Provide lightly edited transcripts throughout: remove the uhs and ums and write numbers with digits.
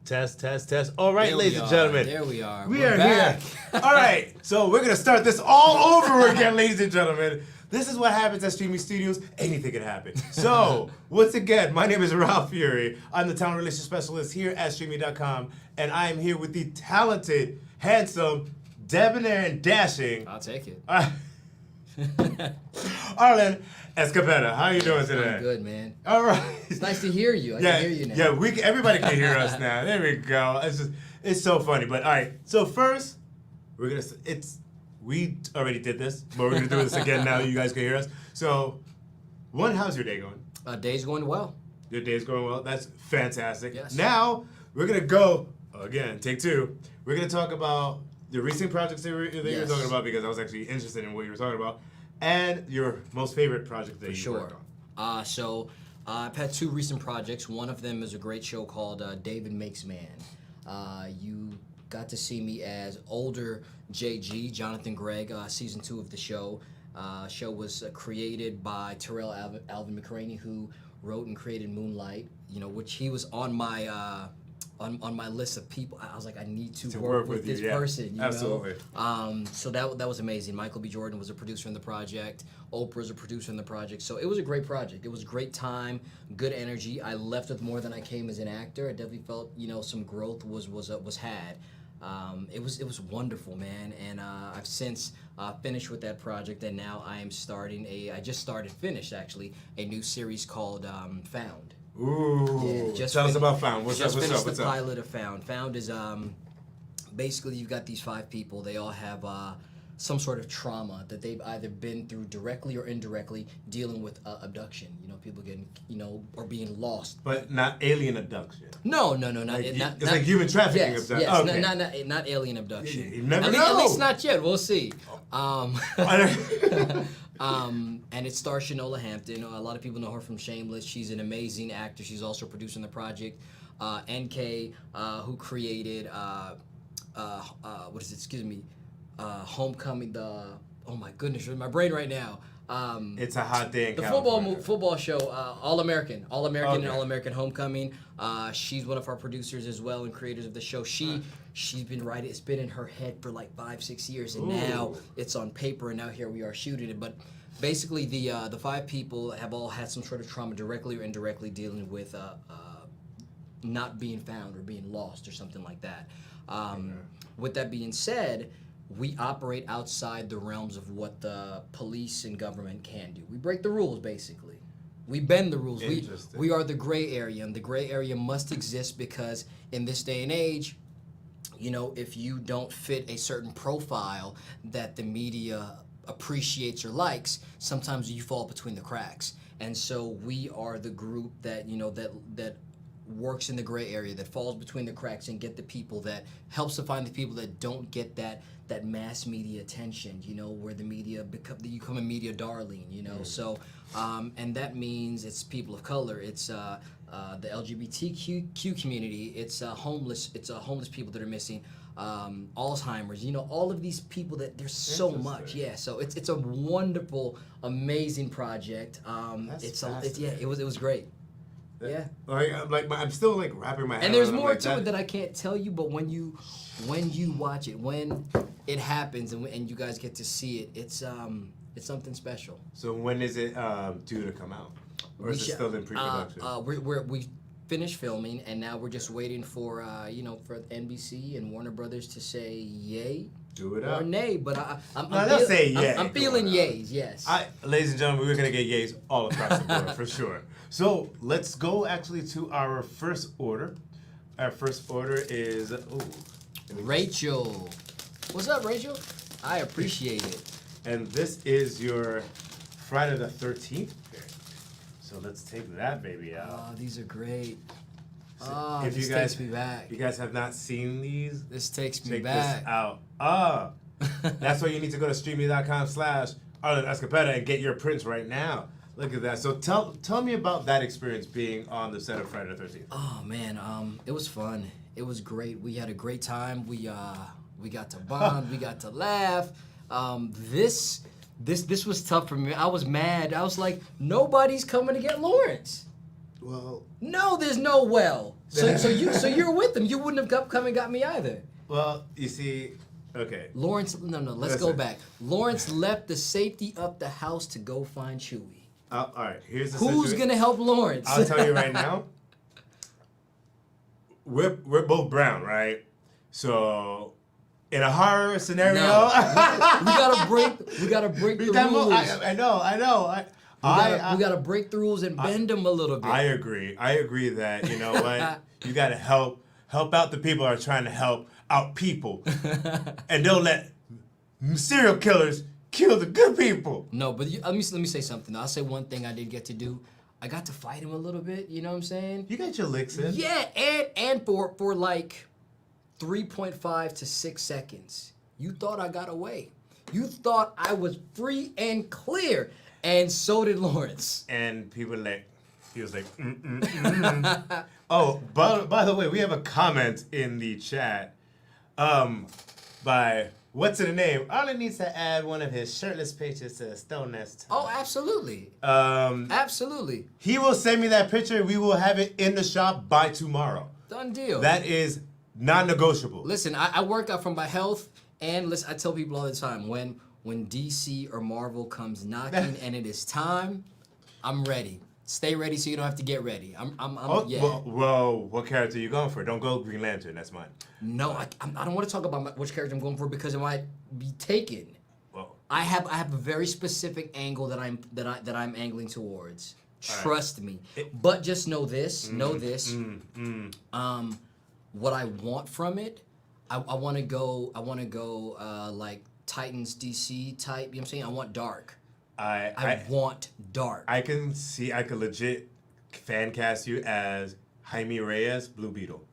Test, test, test. All right, There ladies and gentlemen. There we are. We We're are back. here. All right, so we're going to start this all over again, ladies and gentlemen. This is what happens at Streaming Studios. Anything can happen. So, once again, my name is Ralph Fury. I'm the talent relations specialist here at Streaming.com, and I am here with the talented, handsome, debonair, and dashing. I'll take it. Arlen Escarpeta. How are you doing today? I'm good, man. All right. It's nice to hear you. I can hear you now. Yeah, everybody can hear us now. There we go. It's so funny. But all right. So first, we already did this, but we're gonna do this again now that you guys can hear us. So, how's your day going? Day's going well. Your day's going well. That's fantastic. Yes. Now we're gonna go again. Take two. We're gonna talk about the recent projects that you were talking about, because I was actually interested in what you were talking about, and your most favorite project that you worked on. So I've had two recent projects. One of them is a great show called David Makes Man. You got to see me as older JG, Jonathan Gregg, season 2 of the show. Show was created by Terrell Alvin McCraney, who wrote and created Moonlight, which he was on my on my list of people. I was like, I need to work with this person. Absolutely. So that was amazing. Michael B. Jordan was a producer in the project. Oprah's a producer in the project. So it was a great project. It was a great time, good energy. I left with more than I came as an actor. I definitely felt some growth was had. It was wonderful, man. And I've since finished with that project, and now I am starting finished actually a new series called Found. Ooh, tell us about Found. What's up? Finished the pilot of Found. Found is basically you've got these 5 people. They all have some sort of trauma that they've either been through directly or indirectly, dealing with abduction. People getting, or being lost. But not alien abduction. No, not. It's like human trafficking abduction. Yes, okay. not alien abduction. You never know. At least not yet. We'll see. And it stars Shanola Hampton. A lot of people know her from Shameless. She's an amazing actor. She's also producing the project. NK, who created Homecoming. Oh my goodness, my brain right now. It's a hot day in the California. football show, All American, Okay. and All American Homecoming. She's one of our producers as well and creators of the show. She's been writing. It's been in her head for like 5-6 years, and now it's on paper. And now here we are shooting it. But basically, the 5 people have all had some sort of trauma, directly or indirectly, dealing with not being found or being lost or something like that. With that being said, we operate outside the realms of what the police and government can do. We break the rules, basically. We bend the rules. We are the gray area, and the gray area must exist because in this day and age, if you don't fit a certain profile that the media appreciates or likes, sometimes you fall between the cracks. And so we are the group that, that works in the gray area, that falls between the cracks and get the people that helps to find the people that don't get that mass media attention, where the media you become a media darling, So, and that means it's people of color, it's the LGBTQ community, it's homeless people that are missing, Alzheimer's, all of these people that there's so much, So it's a wonderful, amazing project. It was great. Yeah. I'm still wrapping my head. And there's more to it that I can't tell you, but when you watch it, when it happens and you guys get to see it, it's something special. So when is it due to come out? Or is it still in pre-production? We finished filming, and now we're just waiting for for NBC and Warner Brothers to say yay. Do it up. Or nay, but they'll say yay. I'm feeling yays, yes. Ladies and gentlemen, we're going to get yays all across the board, for sure. So let's go actually to our first order. Our first order is... Rachel. What's up, Rachel? I appreciate it. And this is your Friday the 13th pick. So let's take that baby out. Oh, these are great. So this takes me back. If you guys have not seen these, this takes me check back. this out. That's why you need to go to streamy.com/Arlen Escarpeta and get your prints right now. Look at that. So tell me about that experience being on the set of Friday the 13th. Oh man, it was fun. It was great. We had a great time. We got to bond. We got to laugh. This was tough for me. I was mad. I was like, nobody's coming to get Lawrence. Well, no, there's no well. So you're with them. You wouldn't have come and got me either. Well, you see, okay. Lawrence, no, let's go back. Lawrence left the safety of the house to go find Chewie. All right, here's the Who's situation. gonna help Lawrence? I'll tell you right now. We're both brown, right? So, in a horror scenario, No. we gotta break the rules. I know. We gotta break the rules and bend them a little bit. I agree that, you know what, you gotta help out the people who are trying to help out people, and don't let serial killers kill the good people. No, but let me say something. I'll say one thing I did get to do. I got to fight him a little bit. You know what I'm saying? You got your licks in. Yeah, and for like 3.5 to 6 seconds, you thought I got away. You thought I was free and clear, and so did Lawrence. And people he was like, Oh, by the way, we have a comment in the chat, by what's in the name? Arlen needs to add one of his shirtless pictures to the Stone Nest. Oh, absolutely. Absolutely. He will send me that picture. We will have it in the shop by tomorrow. Done deal. That is non-negotiable. Listen, I work out from my health, and listen, I tell people all the time, when DC or Marvel comes knocking and it is time, I'm ready. Stay ready so you don't have to get ready. Yeah. Well, what character are you going for? Don't go Green Lantern. That's mine. No, I don't want to talk about which character I'm going for because it might be taken. Well, I have a very specific angle that I'm angling towards. Trust me. But just know this. What I want from it, I want to go like Titans DC type. You know what I'm saying? I want dark. I want dark. I can legit fan cast you as Jaime Reyes, Blue Beetle.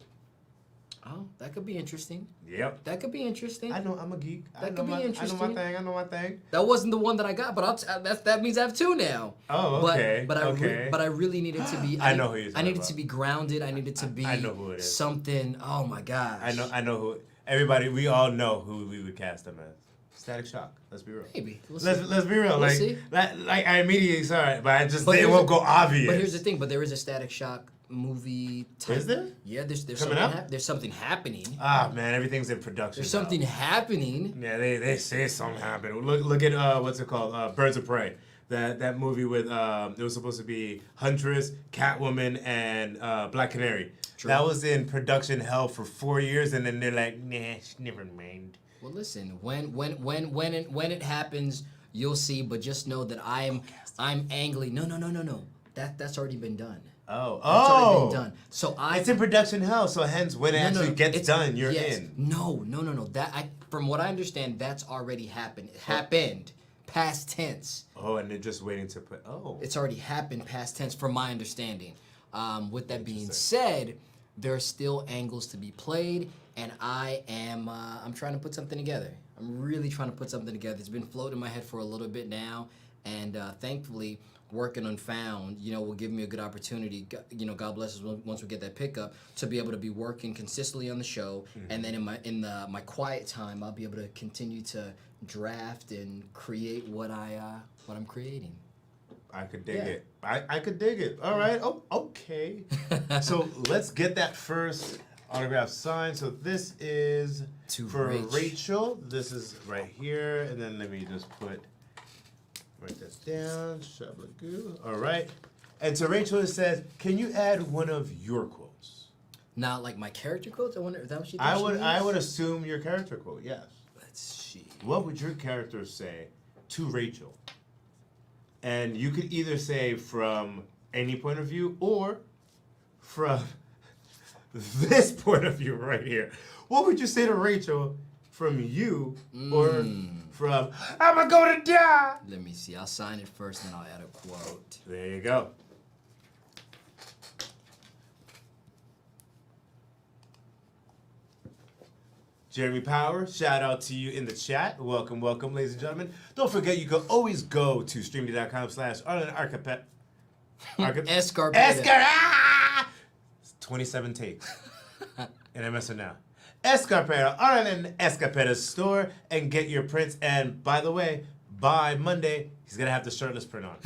Oh, that could be interesting. Yep. That could be interesting. I know, I'm a geek. That could be interesting. I know my thing. That wasn't the one that I got, but that means I have two now. Oh, okay. But I really needed to be. I know who you're talking I needed about. to be grounded. I needed to be. I know who it is. Something. Oh my gosh. I know who. Everybody, we all know who we would cast them as. Static Shock. Let's be real. Maybe. Let's be real. We'll see. I immediately saw it, but it won't go obvious. But here's the thing. But there is a Static Shock movie type. Is there? Yeah, there's coming up. There's something happening. Ah man, everything's in production. There's something happening. Yeah, they say something happened. Look at what's it called? Birds of Prey. That movie with it was supposed to be Huntress, Catwoman, and Black Canary. True. That was in production hell for 4 years, and then they're like, nah, never mind. Well, listen, when it happens, you'll see. But just know that I'm angling. No. That's already been done. Oh. That's already been done. So it's in production hell. So hence, when it actually gets done, you're in. No. From what I understand, that's already happened. It happened. Past tense. Oh, and they're just waiting to put. Oh. It's already happened. Past tense, from my understanding. With that being said, there are still angles to be played, and I'm trying to put something together. I'm really trying to put something together. It's been floating in my head for a little bit now, and thankfully, working on Found, will give me a good opportunity. God bless us once we get that pickup to be able to be working consistently on the show, and then in my quiet time, I'll be able to continue to draft and create what I'm creating. I could dig it. I could dig it. All right. Oh, okay. So let's get that first autograph signed. So this is for Rachel. This is right here, and then let me just write this down. Shablagoo. All right. And to Rachel, it says, "Can you add one of your quotes?" Not like my character quotes. I wonder. Is that what she? I would assume your character quote. Yes. Let's see. What would your character say to Rachel? And you could either say from any point of view or from this point of view right here. What would you say to Rachel from you or from, I'm going to die? Let me see. I'll sign it first, then I'll add a quote. There you go. Jeremy Power, shout out to you in the chat. Welcome, ladies and gentlemen. Don't forget, you can always go to streamd.com/Arlen Escarpeta. Escarpeta. 27 takes. And I'm messing now. Escarpeta, Arlen Escarpeta's store, and get your prints. And by the way, by Monday, he's gonna have the shirtless print on.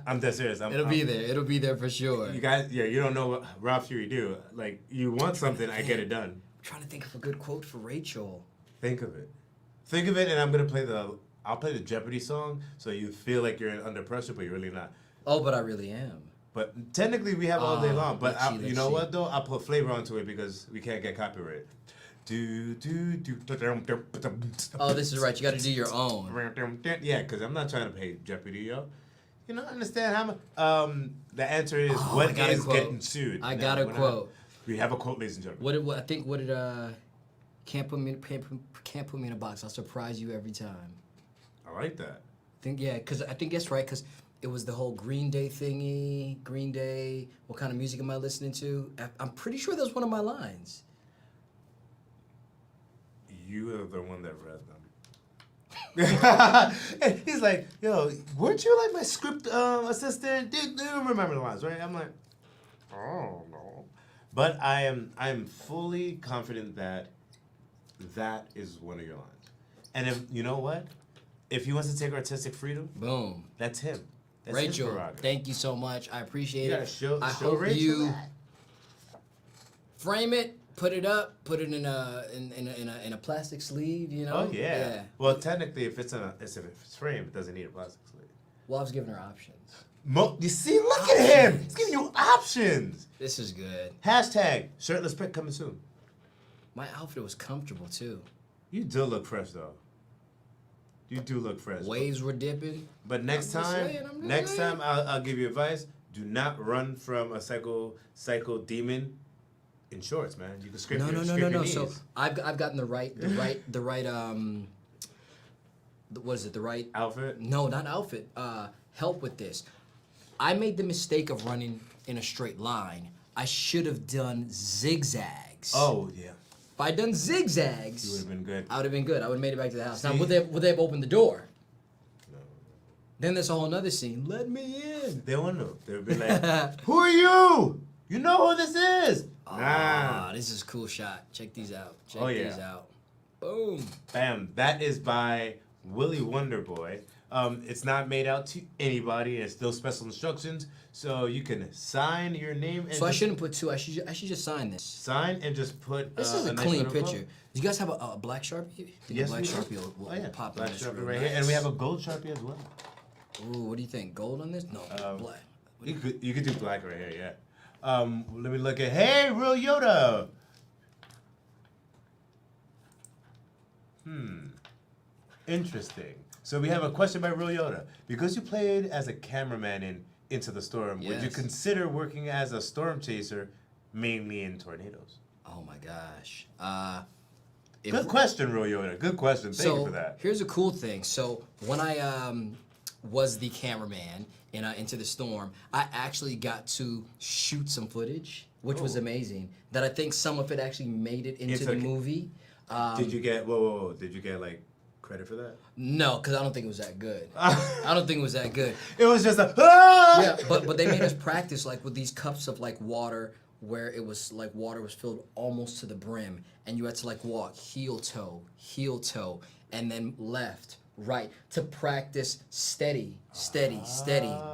I'm dead serious. It'll be there. It'll be there for sure. You guys, yeah, you don't know what Ralph Fury do. Like, you want something, I get it done. I'm trying to think of a good quote for Rachel. Think of it, and I'm gonna play I'll play the Jeopardy song, so you feel like you're under pressure, but you're really not. Oh, but I really am. But technically, we have all day long. But you know see. what though? I'll put flavor onto it because we can't get copyright. Oh, this is right. You got to do your own. Yeah, because I'm not trying to pay Jeopardy, yo. You don't understand how much. The answer is what is getting sued. I got a quote. We have a quote, ladies and gentlemen. What did can't put me in a box. I'll surprise you every time. I like that. Because I think that's right. Because it was the whole Green Day thingy. Green Day. What kind of music am I listening to? I'm pretty sure that was one of my lines. You are the one that read them. He's like, yo, weren't you like my script assistant? Dude, you don't remember the lines, right? I'm like, oh no. But I am fully confident that is one of your lines. And if you know what? If he wants to take artistic freedom, boom. That's him. That's Rachel, thank you so much. I appreciate it. Show I hope Rachel you that. Frame it, put it up, put it in a plastic sleeve. You know. Oh yeah. Well, technically, if it's framed, it doesn't need a plastic sleeve. Well, I was giving her options. You see, look at him. He's giving you options. This is good. Hashtag shirtless pic coming soon. My outfit was comfortable too. You do look fresh though. You do look fresh. Waves were dipping. But next time I'll give you advice. Do not run from a psycho demon in shorts, man. You can scrape your knees. So I've gotten the right what is it? The right outfit? No, not outfit. Help with this. I made the mistake of running in a straight line. I should have done zigzags. Oh yeah. If I'd done zigzags, you would have been good. I would have been good. I would have made it back to the house. See? Now, would they have opened the door? No. Then there's a whole nother scene. Let me in. They won't know. They'll be like, who are you? You know who this is? Nah. This is a cool shot. Check these out. Check these out. Boom. Bam. That is by Willie Wonderboy. It's not made out to anybody. It's still special instructions. So you can sign your name. And so I shouldn't put two. I should just sign this. Sign and just put. This is a nice clean little picture. quote. Do you guys have a black Sharpie? Yes, black we do. Sharpie will pop black in this Sharpie real right nice. here, and we have a gold Sharpie as well. Ooh, what do you think? Gold on this? No, black. You could do black right here, yeah. Let me look at. Hey, Real Yoda. Interesting. So we have a question by Real Yoda. Because you played as a cameraman in Into the Storm, would you consider working as a storm chaser, mainly in tornadoes? Oh my gosh. Good question, Real Yoda. Good question. Thank you for that. Here's a cool thing. So when I was the cameraman in Into the Storm, I actually got to shoot some footage, which was amazing. That I think some of it actually made it into the movie. Did you get whoa? Did you get like credit for that? No, because I don't think it was that good. I don't think it was that good. It was just a yeah, but they made us practice like with these cups of like water where it was like water was filled almost to the brim, and you had to like walk heel toe, and then left, right to practice steady,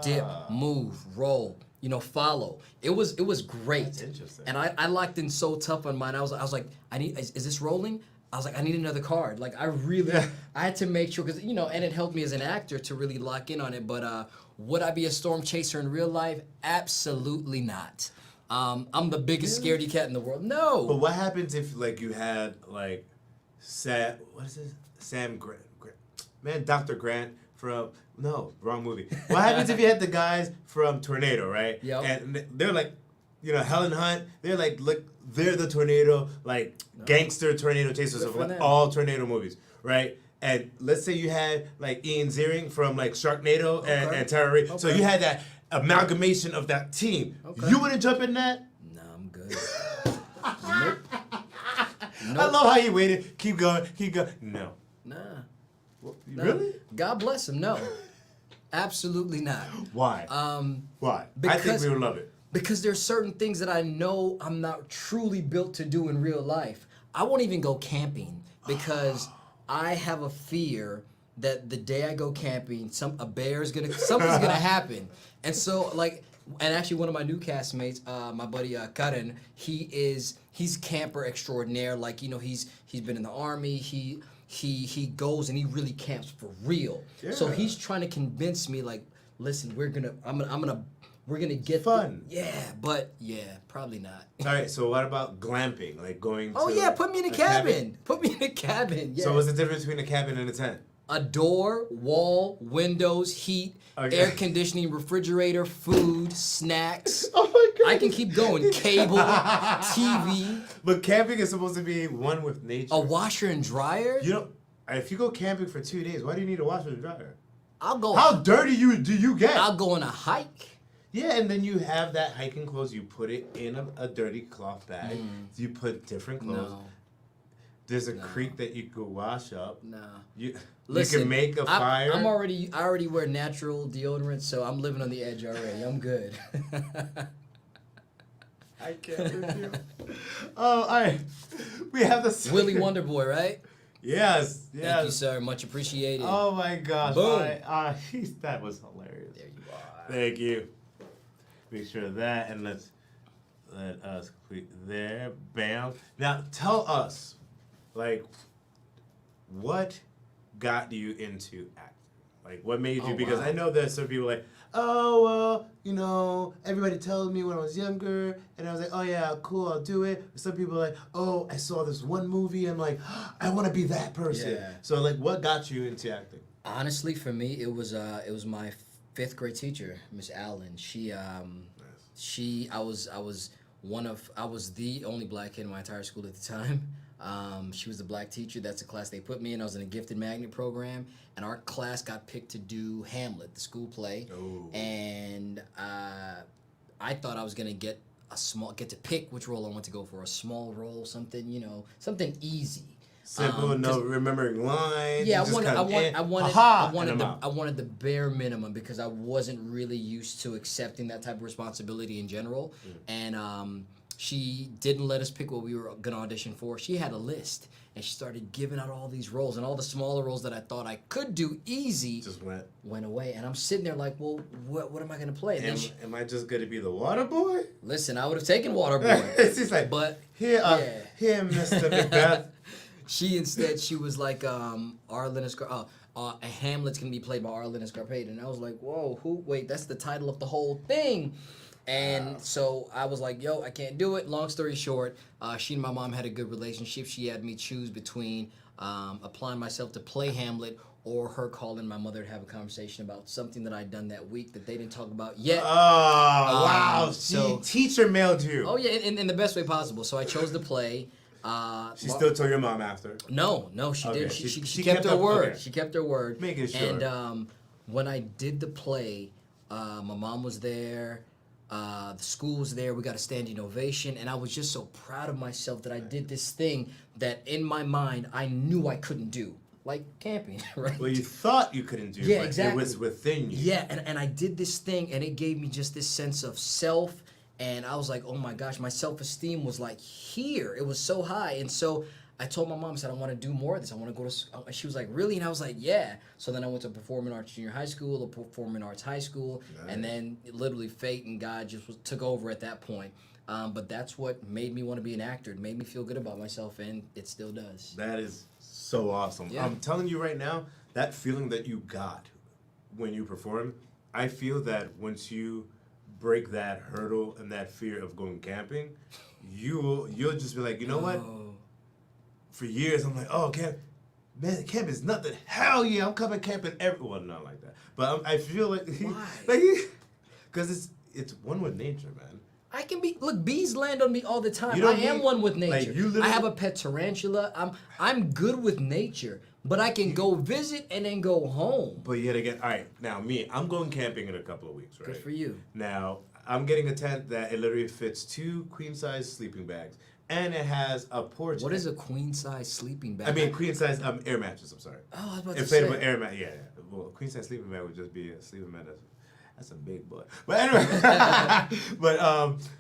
dip, move, roll. You know, follow. It was great. That's interesting. And I locked in so tough on mine. I was like, is this rolling? I was like, I need another card. Like, I had to make sure, because, you know, and it helped me as an actor to really lock in on it. But would I be a storm chaser in real life? Absolutely not. I'm the biggest scaredy cat in the world. No. But what happens if, like, you had, like, Sam Grant? Man, Dr. Grant from, no, wrong movie. What happens if you had the guys from Tornado, right? Yep. And they're like, you know, Helen Hunt, they're like, look, they're the tornado, like, gangster tornado chasers of like, all tornado movies, right? And let's say you had, like, Ian Ziering from, like, Sharknado and Tara Reid. So you had that amalgamation of that team. Okay. You wouldn't jump in that? No, I'm good. Nope. I love how you waited. Keep going. No. Nah. Well, really? God bless him. No. Absolutely not. Why? Why? I think we would love it. Because there's certain things that I know I'm not truly built to do in real life. I won't even go camping because I have a fear that the day I go camping, something's gonna happen. And so like, and actually one of my new castmates, my buddy Karen, he's camper extraordinaire. Like, you know, he's been in the army. He goes and he really camps for real. Yeah. So he's trying to convince me, like, listen, we're gonna get fun. But probably not. All right, so what about glamping? Like going to Oh yeah, put me in a cabin. Put me in a cabin. Yeah. So what's the difference between a cabin and a tent? A door, wall, windows, heat, Okay. air conditioning, refrigerator, food, snacks. Oh my god. I can keep going. Cable, TV, But camping is supposed to be one with nature. a washer and dryer. You know, if you go camping for 2 days, why do you need a washer and dryer? I'll go. How dirty do you get? I'll go on a hike. Yeah, and then you have that hiking clothes. You put it in a dirty cloth bag. You put different clothes. No, There's a creek that you could wash up. no. you Listen, can make a fire. I already wear natural deodorant, so I'm living on the edge already. I'm good. I can't with you. Oh, all right. We have the Willy Wonder Boy, right? Yes, yes. Thank you, sir. Much appreciated. Oh my gosh. Boom. That was hilarious. There you are. Thank you. Make sure of that, and let us complete there. Bam. Now tell us, like, what got you into acting? Like, what made you? Oh, Because wow. I know there's some people like, oh well, you know, everybody told me when I was younger, and I was like, oh yeah, cool, I'll do it. Some people are like, oh, I saw this one movie, and like, I want to be that person. Yeah. So like, what got you into acting? Honestly, for me, it was my 5th grade teacher, Miss Arlen. I was the only black kid in my entire school at the time. She was the black teacher. That's the class they put me in. I was in a gifted magnet program, and our class got picked to do Hamlet, the school play. Oh. And I thought I was gonna get to pick which role I want to go for. A small role, something easy. Simple, no remembering lines. Yeah, you just I wanted the bare minimum because I wasn't really used to accepting that type of responsibility in general. And she didn't let us pick what we were gonna audition for. She had a list, and she started giving out all these roles, and all the smaller roles that I thought I could do easy just went away. And I'm sitting there like, well, what am I gonna play? And then am I just gonna be the water boy? listen, I would have taken Waterboy. She's like, But here, yeah. Mr. Macbeth. She was like Arlen Hamlet's gonna be played by Arlen Escarpeta, and I was like, whoa, wait, that's the title of the whole thing. And so I was like, yo, I can't do it. Long story short, she and my mom had a good relationship. She had me choose between applying myself to play Hamlet or her calling my mother to have a conversation about something that I'd done that week that they didn't talk about yet. Oh, wow. So Teacher mailed you. Oh yeah, in the best way possible. So I chose to play. She still told your mom after? No, she Okay. didn't. She She kept her up- word. okay. She kept her word. Making sure. And when I did the play, my mom was there. The school was there. We got a standing ovation, and I was just so proud of myself that I did this thing that in my mind I knew I couldn't do, like camping, right? Well, you thought you couldn't do, Yeah, but exactly. it was within you. Yeah, and I did this thing, and it gave me just this sense of self, and I was like, oh my gosh, my self-esteem was like here. It was so high, and so I told my mom, I said, I want to do more of this. I want to go to, and she was like, really? And I was like, yeah. So then I went to Performing Arts Junior High School, or Performing Arts High School, and then literally fate and God just took over at that point. But that's what made me want to be an actor. It made me feel good about myself, and it still does. That is so awesome. Yeah. I'm telling you right now, that feeling that you got when you perform, I feel that once you break that hurdle and that fear of going camping, you'll just be like, you know what? Oh. For years, I'm like, oh, camp is nothing. Hell yeah, I'm coming camping well, not like that. But I feel like, Why? Because it's one with nature, man. I can be. Look, bees land on me all the time. You don't I am need- one with like, nature. you literally- I have a pet tarantula. I'm good with nature, but I can go visit and then go home. But yet again, all right, now I'm going camping in a couple of weeks, right? Good for you. Now, I'm getting a tent that it literally fits 2 queen-size sleeping bags, and it has a porch. What is a queen size sleeping bag? I mean, queen-size air mattress, I'm sorry. Oh, I was about to Inflatable say. air mat, yeah. Well, a queen-size sleeping bag would just be a sleeping mat. That's a big boy. But anyway,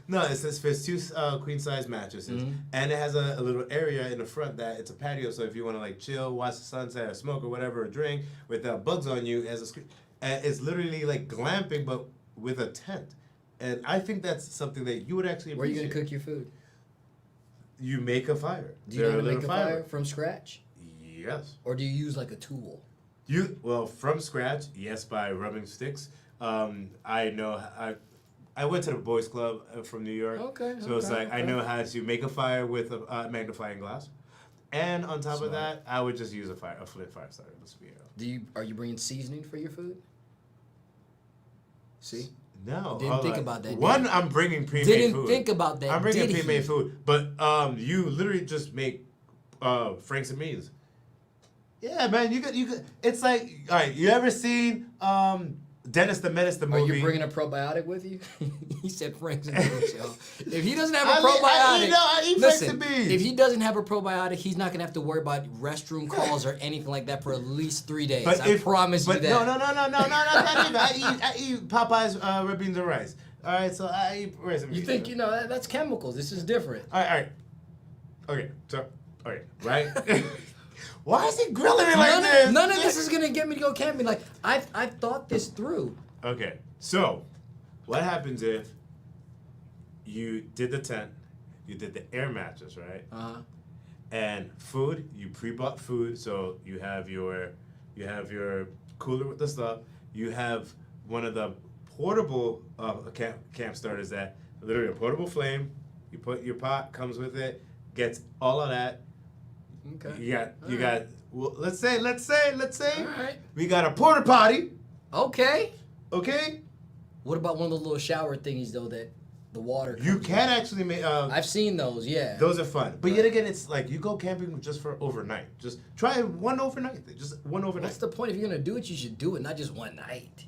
no, it says fits 2 queen size mattresses, and it has a little area in the front that it's a patio. So if you want to like chill, watch the sunset, or smoke or whatever, or drink without bugs on you, it has a screen. And it's literally like glamping, but with a tent. And I think that's something that you would actually appreciate. Where are you gonna cook your food? You make a fire. Do you know how to make a fire from scratch? Yes. Or do you use like a tool? From scratch, yes, by rubbing sticks. I know I went to the boys club from New York. Okay. So it's like I know how to make a fire with a magnifying glass, and on top of that, I would just use a flint fire starter. Let's be real. Are you bringing seasoning for your food? See? No. Didn't think about that. I'm bringing pre-made food. Didn't think about that. I'm bringing pre-made food, but you literally just make Franks and Means. Yeah, man, you could. It's like, all right, you ever seen Dennis the Menace, the movie? Are you bringing a probiotic with you? He said Frank's and Beans, y'all. If he doesn't have a probiotic, I eat Franks and Beans. If he doesn't have a probiotic, he's not gonna have to worry about restroom calls or anything like that for at least 3 days. I promise you that. No, not even. I eat Popeye's red beans and rice. All right, so I eat rice and beans. You think that's chemicals? This is different. All right. Okay, so right. Why is he grilling me like this? None of this is gonna get me to go camping. Like I've thought this through. Okay, so what happens if you did the tent, you did the air mattress, right? And food, you pre-bought food, so you have your cooler with the stuff. You have one of the portable camp starters that literally a portable flame. You put your pot, comes with it, gets all of that. Okay. You got. Well, let's say. All right. We got a porta potty. Okay. Okay. What about one of the little shower thingies though that the water? You can actually make. I've seen those. Yeah. Those are fun, but yet again, it's like you go camping just for overnight. Just try one overnight thing. Just one overnight. What's the point? If you're gonna do it, you should do it, not just one night.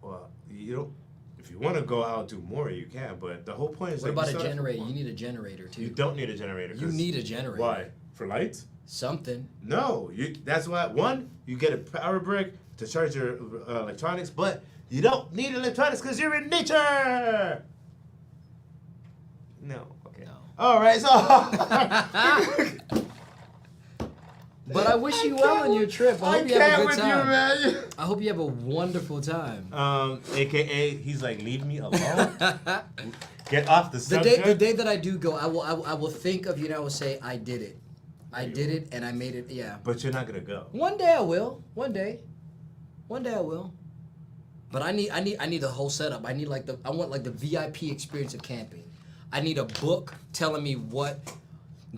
Well, you don't. If you want to go out and do more, you can. But the whole point is. What like, about a generator? You need a generator too. You don't need a generator. You need a generator. Why? For lights? Something. No, that's why. One, you get a power brick to charge your electronics, but you don't need electronics because you're in nature. No. Okay. No. All right. So. But I wish you well on your trip. I hope you have a good time. You, man. I hope you have a wonderful time. AKA, he's like, leave me alone. Get off the subject. The day that I do go, I will think of you and I will say I did it. I did it and I made it. Yeah. But you're not gonna go. One day I will. One day I will. But I need the whole setup. I want the VIP experience of camping. I need a book telling me what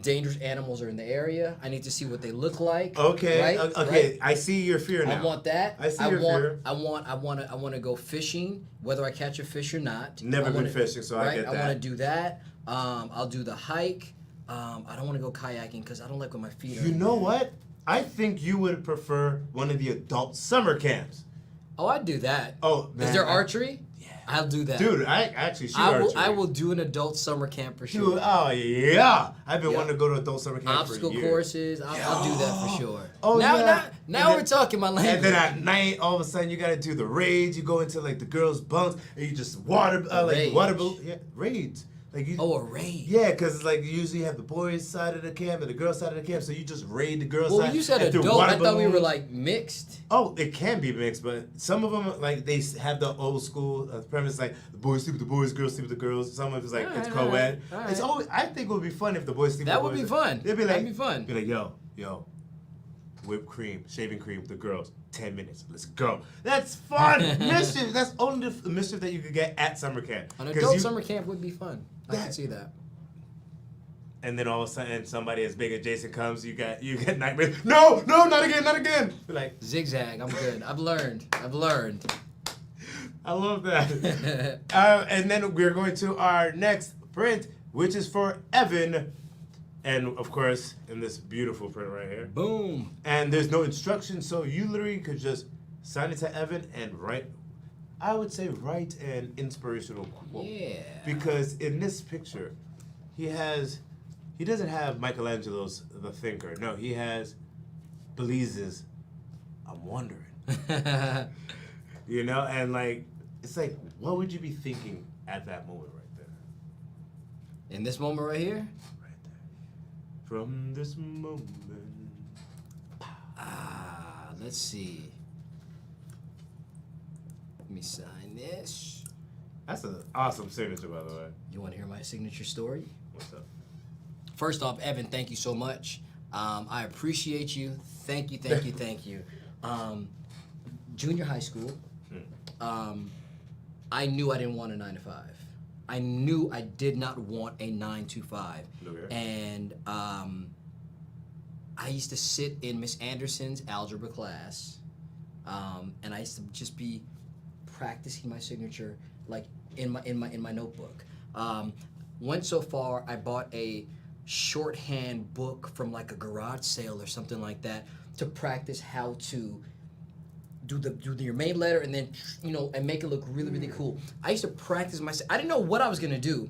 dangerous animals are in the area. I need to see what they look like. Okay. Right? Okay. Right? I see your fear now. I want that. I see your fear. I want to go fishing, whether I catch a fish or not. Never been fishing, so I get that. I want to do that. I'll do the hike. I don't want to go kayaking because I don't like when my feet are. You know what? I think you would prefer one of the adult summer camps. Oh, I'd do that. Oh, man. Is there archery? Yeah. I'll do that. Dude, I actually shoot archery. I will do an adult summer camp for sure. Dude, oh yeah. I've been wanting to go to adult summer camp Obstacle for years. courses. I'll do that for sure. Oh, Now we're talking my language. And then at night, all of a sudden, you gotta do the raids. You go into like the girls' bunks, and you just water raids. Like a raid. Yeah, because it's like you usually have the boys' side of the camp and the girls' side of the camp, so you just raid the girls' side. Well, you said adult. I thought we were like mixed. Oh, it can be mixed, but some of them like they have the old school premise, like the boys sleep with the boys, girls sleep with the girls. Some of it's like it's co-ed. Right. It's always. I think it would be fun if the boys sleep. That with the would boys. be fun. It'd be like that'd be fun. Be like yo, whipped cream, shaving cream, the girls. 10 minutes. Let's go. That's fun. Mischief. That's only the mischief that you could get at summer camp. An adult summer camp would be fun. I can see that. And then all of a sudden, somebody as big as Jason comes. You get nightmares. No, not again. You're like zigzag. I'm good. I've learned. I love that. And then we're going to our next print, which is for Evan. And of course, in this beautiful print right here. Boom. And there's no instructions, so you literally could just sign it to Evan and write an inspirational quote. Yeah. Because in this picture, he doesn't have Michelangelo's The Thinker. No, he has Belize's I'm Wondering. And like, it's like, what would you be thinking at that moment right there? In this moment right here? Right there. From this moment. Let's see. Let me sign this. That's an awesome signature, by the way. You want to hear my signature story? What's up? First off, Evan, thank you so much. I appreciate you. Thank you. Junior high school, I knew I didn't want a 9 to 5. I knew I did not want a 9 to 5. Okay. And I used to sit in Miss Anderson's algebra class, and I used to just be practicing my signature like in my notebook. Went so far, I bought a shorthand book from like a garage sale or something like that to practice how to do your main letter and then and make it look really, really cool. I used to practice I didn't know what I was gonna do.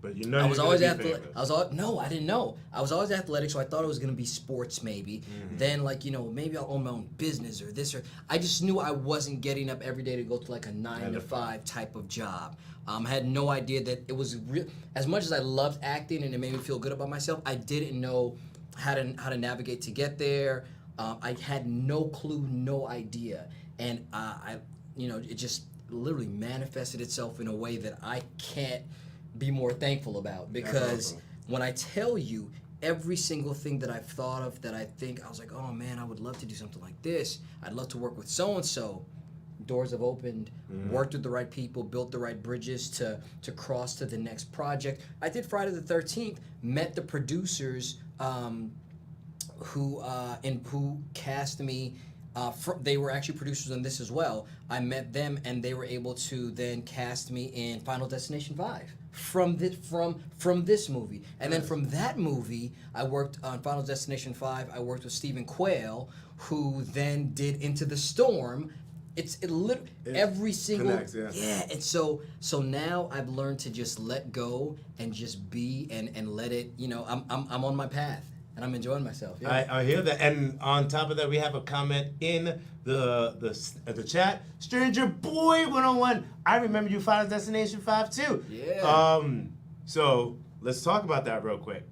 But you know, I was always athletic. No, I didn't know. I was always athletic, so I thought it was gonna be sports maybe. Mm-hmm. Then maybe I'll own my own business or this or. I just knew I wasn't getting up every day to go to like a 9 to 5 type of job. I had no idea that it was real. As much as I loved acting and it made me feel good about myself, I didn't know how to navigate to get there. I had no clue, no idea, and it just literally manifested itself in a way that I can't be more thankful about, because when I tell you every single thing that I've thought of that I think I was like, oh man, I would love to do something like this. I'd love to work with so and so. Doors have opened, worked with the right people, built the right bridges to cross to the next project. I did Friday the 13th, met the producers who cast me. They were actually producers on this as well. I met them, and they were able to then cast me in Final Destination 5 from this movie. And then from that movie, I worked on Final Destination 5. I worked with Stephen Quayle, who then did Into the Storm. Every single connects, yeah. And so now I've learned to just let go and just be and let it. I'm on my path. And I'm enjoying myself. Yeah. I hear that, and on top of that, we have a comment in the chat. Stranger Boy 101. I remember you Final Destination 5 too. Yeah. So let's talk about that real quick.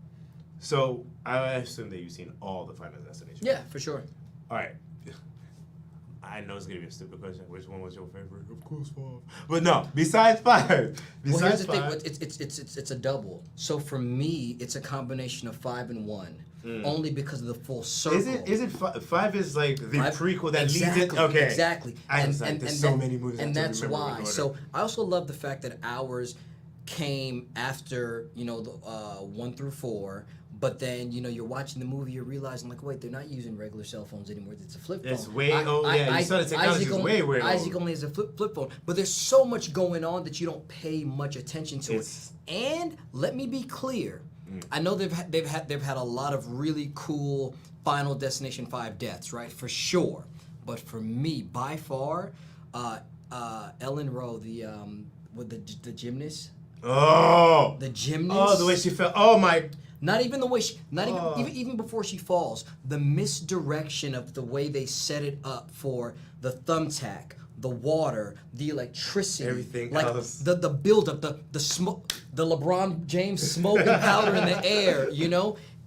So I assume that you've seen all the Final Destination. Yeah, for sure. All right. I know it's gonna be a stupid question. Which one was your favorite? Of course, 5. But no, besides 5. Well, here's the thing. It's a double. So for me, it's a combination of 5 and 1. Only because of the full circle. Is it 5 is like the prequel that leads it? Okay. Okay. Exactly. There's so many movies. And that's why. So I also love the fact that ours came after, the 1 through 4. But then, you're watching the movie, you're realizing, like, wait, they're not using regular cell phones anymore. It's a flip phone. It's way old. Yeah, you saw the technology is way old. Isaac only has a flip phone. But there's so much going on that you don't pay much attention to it. And let me be clear. I know they've had a lot of really cool Final Destination 5 deaths, right? For sure. But for me, by far, Ellen Rowe, the gymnast. Oh. The gymnast. Oh, the way she felt. Oh my. Not even the way even before she falls, the misdirection of the way they set it up for the thumbtack, the water, the electricity, everything else, the buildup, the smoke, the LeBron James smoking powder in the air,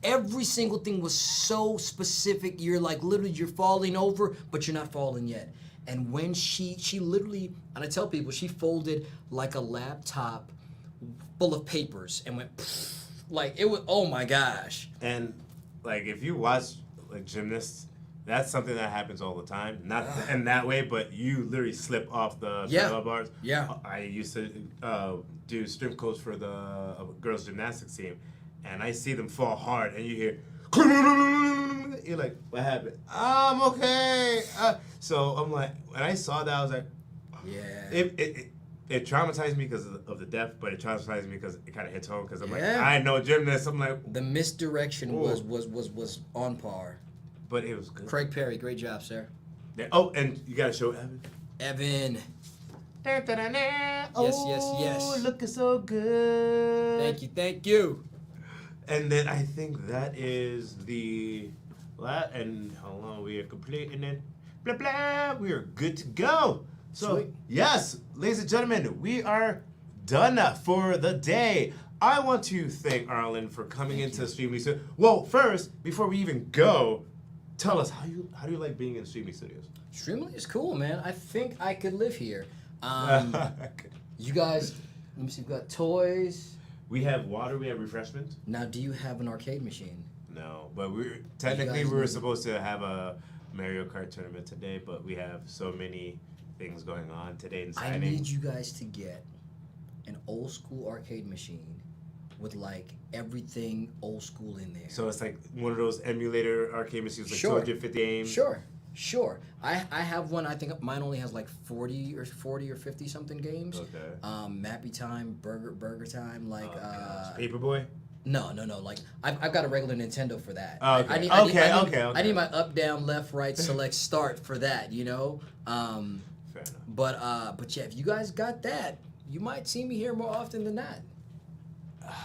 every single thing was so specific. You're like literally you're falling over, but you're not falling yet. And when she literally, and I tell people, she folded like a laptop full of papers and went. Pfft, like it was, oh my gosh! And like if you watch like gymnasts, that's something that happens all the time. Not in that way, but you literally slip off the parallel bars. Yeah. I used to do strength coach for the girls gymnastics team, and I see them fall hard, and you hear. You're like, what happened? I'm okay. So I'm like, when I saw that, I was like, yeah. It traumatized me because of the death, but it traumatized me because it kind of hits home. Because I'm like, I know gymnasts. I'm like, the misdirection was on par. But it was good. Craig Perry, great job, sir. Yeah. Oh, and you gotta show Evan. Evan. Yes. Looking so good. Thank you. And then I think that is and hold on, we are completing it. Blah blah. We are good to go. So, Sweet. yes, ladies and gentlemen, we are done for the day. I want to thank Arlen for coming into Streaming Studios. Well, first, before we even go, tell us how do you like being in Streaming Studios? Streaming is cool, man. I think I could live here. You guys, let me see. We've got toys. We have water. We have refreshment. Now, do you have an arcade machine? No, but we were supposed to have a Mario Kart tournament today, but we have so many things going on today and I signing. need you guys to get an old school arcade machine with like everything old school in there. So it's like one of those emulator arcade machines, like 250 games. Sure. I have one. I think mine only has like 40 or 50 something games. Okay. Mappy Time, Burger Time, like Paperboy. No. Like I've got a regular Nintendo for that. Okay. I need my up, down, left, right, select, start for that. You know. Fair enough. But yeah, if you guys got that, you might see me here more often than not.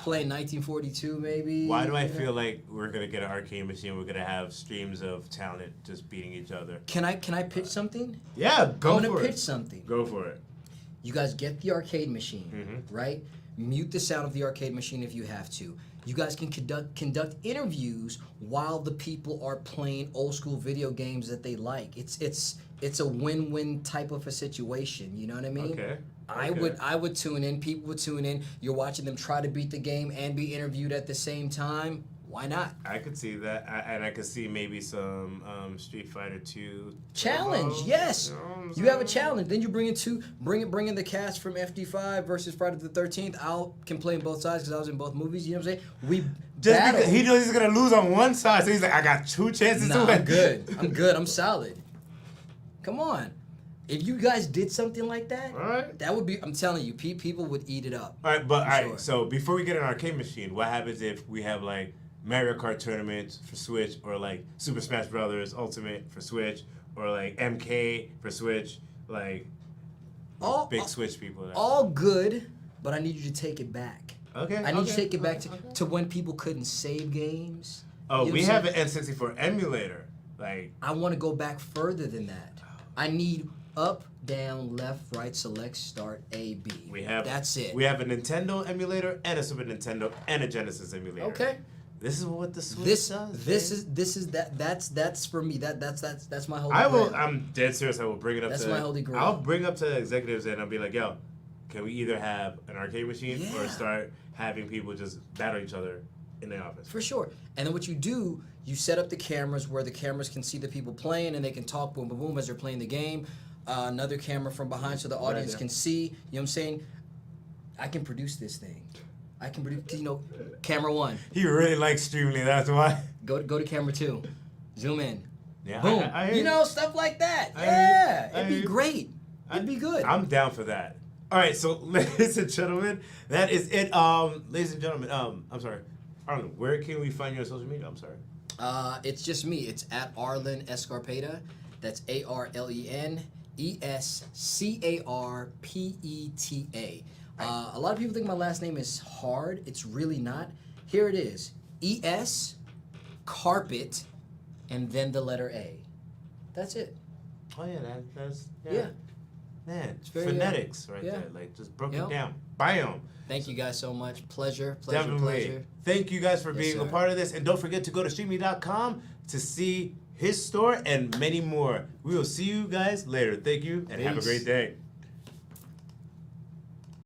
Playing 1942 maybe. Why do I feel like we're gonna get an arcade machine? We're gonna have streams of talent just beating each other. Can I pitch something? Yeah, go I'm for gonna it. pitch something. Go for it. You guys get the arcade machine, right? Mute the sound of the arcade machine if you have to. You guys can conduct interviews while the people are playing old school video games that they like. It's a win-win type of a situation. You know what I mean? Okay. I would tune in. People would tune in. You're watching them try to beat the game and be interviewed at the same time. Why not? I could see that, and I could see maybe some Street Fighter 2 challenge. Turbo. Yes, You know what I'm you have a saying? challenge. Then you bring in the cast from FD5 versus Friday the 13th. Can play in both sides because I was in both movies. You know what I'm saying? We Just battle. because he knows he's gonna lose on one side, so he's like, I got two chances to Nah, win. I'm good. I'm solid. Come on. If you guys did something like that, All right. that would be. I'm telling you, people would eat it up. All right, but For all right. sure. So before we get an arcade machine, what happens if we have like Mario Kart tournaments for Switch, or like Super Smash Brothers Ultimate for Switch, or like MK for Switch, like big Switch people? All good, but I need you to take it back. Okay. I need you to take it back to when people couldn't save games. Oh, You know we what I'm have an N64 emulator. Like, I want to go back further than that. I need up, down, left, right, select, start, A, B. That's it. We have a Nintendo emulator and a Super Nintendo and a Genesis emulator. Okay. This is what the Switch does. That's for me. That's my holy I will. grail. I'm dead serious. I will bring it up. That's to my holy grail. I'll bring up to executives and I'll be like, yo, can we either have an arcade machine or Yeah. start having people just battle each other in the office? For sure. And then what you do, you set up the cameras where the cameras can see the people playing and they can talk boom, boom, boom as they're playing the game. Another camera from behind so the audience can see. You know what I'm saying? I can produce this thing. I can produce, 'cause, camera one. He really likes streaming. That's why. Go to camera two. Zoom in. Yeah. Boom. I hear Stuff like that. I Yeah. hear It'd be great. It'd be good. I'm down for that. All right, so ladies and gentlemen, that is it. Ladies and gentlemen, I'm sorry, Arlen, where can we find you on social media? I'm sorry. It's just me. It's at Arlen Escarpeta. That's ARLEN ESCARPETA. A lot of people think my last name is hard. It's really not. Here it is. ES carpet and then the letter A. That's it. Oh yeah, that's Yeah. Man, it's very, phonetics right yeah. there. Like just broke Yep. it down. Bam. Thank you guys so much. Pleasure. Definitely. Thank you guys for being a sir. part of this. And don't forget to go to streamy.com to see his store and many more. We will see you guys later. Thank you and have a Peace. great day.